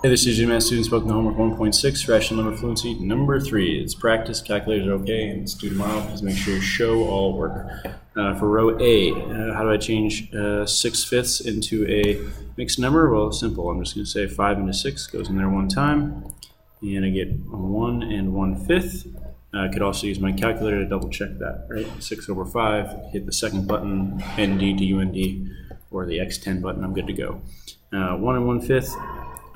Hey, this is math students, welcome to homework 1.6, rational number fluency number 3. It's practice, calculators are okay, and it's due tomorrow. Please make sure you show all work. For row A, how do I change 6/5 into a mixed number? Well, simple. I'm just going to say 5 into 6 goes in there one time, and I get 1 and 1/5. I could also use my calculator to double check that, right? 6 over 5, hit the second button, ND to UND, or the X10 button, I'm good to go. 1 and 1/5.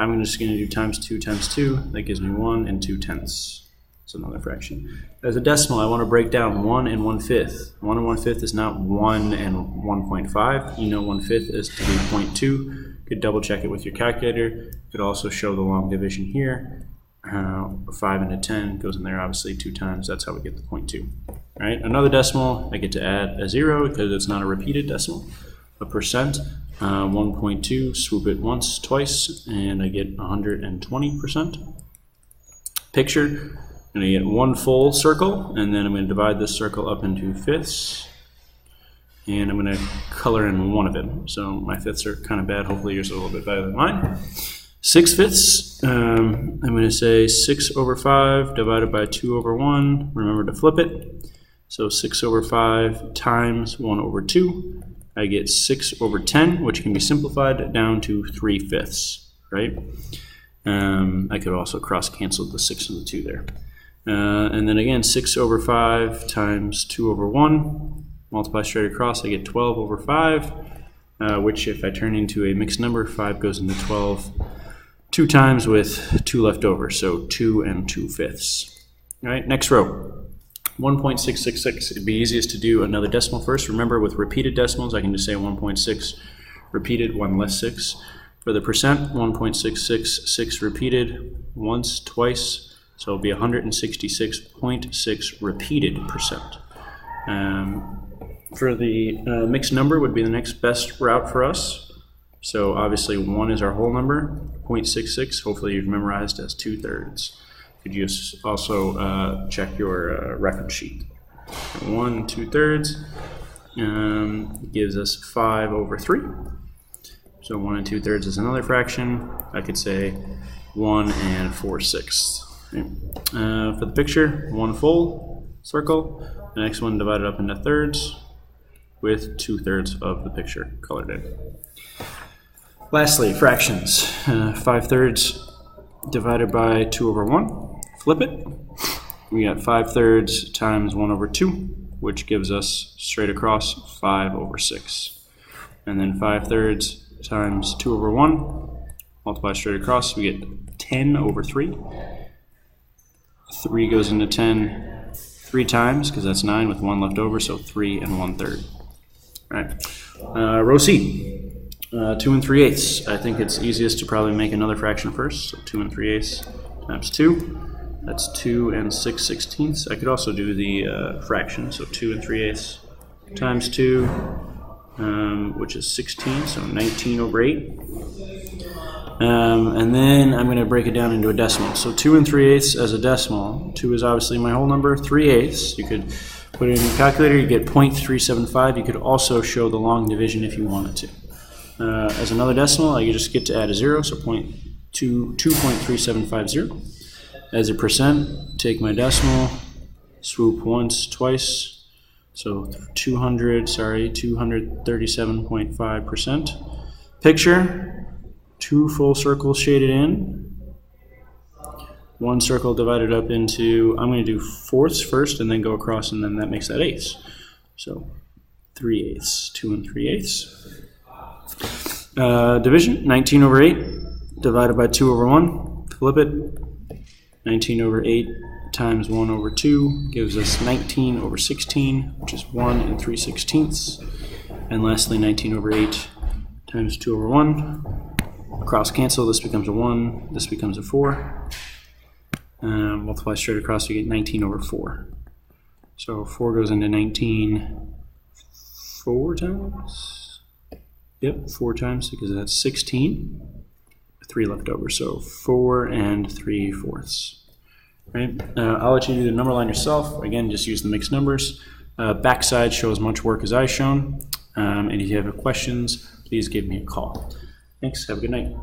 I'm just going to do times 2 times 2. That gives me 1 and 2/10. It's another fraction. As a decimal, I want to break down 1 and 1/5. 1 and 1/5 is not 1 and 1.5. You know 1/5 is to be 0.2. You could double check it with your calculator. You could also show the long division here. 5 into 10 goes in there obviously 2 times. That's how we get the 0.2. Right? Another decimal, I get to add a 0 because it's not a repeated decimal. A percent. 1.2, swoop it once, twice, and I get 120%. Picture, I'm going to get one full circle, and then I'm going to divide this circle up into fifths, and I'm going to color in one of them. So my fifths are kind of bad. Hopefully yours are a little bit better than mine. 6/5, I'm going to say 6 over 5 divided by 2 over 1. Remember to flip it. So 6 over 5 times 1 over 2. I get 6 over 10, which can be simplified down to 3/5, right? I could also cross cancel the 6 and the 2 there. And then again, 6 over 5 times 2 over 1. Multiply straight across, I get 12 over 5, which if I turn into a mixed number, 5 goes into 12 2 times with 2 left over, so 2 and 2/5. All right, next row. 1.666. It'd be easiest to do another decimal first. Remember, with repeated decimals, I can just say 1.6 repeated, 1 less 6. For the percent, 1.666, 6 repeated, once, twice, so it'll be 166.6 repeated percent. For the mixed number would be the next best route for us. So obviously 1 is our whole number, 0.66, hopefully you've memorized as 2/3. Could you also check your record sheet. 1 2/3 gives us 5 over 3. So 1 and 2/3 is another fraction. I could say 1 and 4/6. Okay. For the picture, 1 full circle. The next one divided up into thirds with 2/3 of the picture colored in. Lastly, fractions. 5/3 divided by 2 over 1. Flip it. We got 5/3 times 1 over 2, which gives us straight across 5 over 6. And then 5/3 times 2 over 1, multiply straight across, we get 10 over 3. 3 goes into 10 3 times, because that's 9 with 1 left over, so 3 and 1/3. All right. Row C. 2 and 3/8. I think it's easiest to probably make another fraction first. So 2 and 3/8 times 2. That's 2 and 6/16. I could also do the fraction. So 2 and 3/8 times 2, which is 16. So 19 over 8. And then I'm going to break it down into a decimal. So 2 and 3/8 as a decimal. 2 is obviously my whole number. 3/8. You could put it in your calculator. You get 0.375. You could also show the long division if you wanted to. As another decimal, you just get to add a 0, so 2.3750. As a percent, take my decimal, swoop once, twice, so 237.5%. Picture, 2 full circles shaded in, 1 circle divided up into, I'm going to do fourths first and then go across, and then that makes that eighths. So 3/8, 2 and 3/8. Division, 19 over 8 divided by 2 over 1, flip it. 19 over 8 times 1 over 2 gives us 19 over 16, which is 1 and 3/16. And lastly, 19 over 8 times 2 over 1. Cross cancel, this becomes a 1, this becomes a 4. Multiply straight across, you get 19 over 4. So 4 goes into 19 4 times. Yep, 4 times because that's 16. 3 left over, so 4 and 3/4. Right? I'll let you do the number line yourself. Again, just use the mixed numbers. Backside show as much work as I've shown. And if you have questions, please give me a call. Thanks. Have a good night.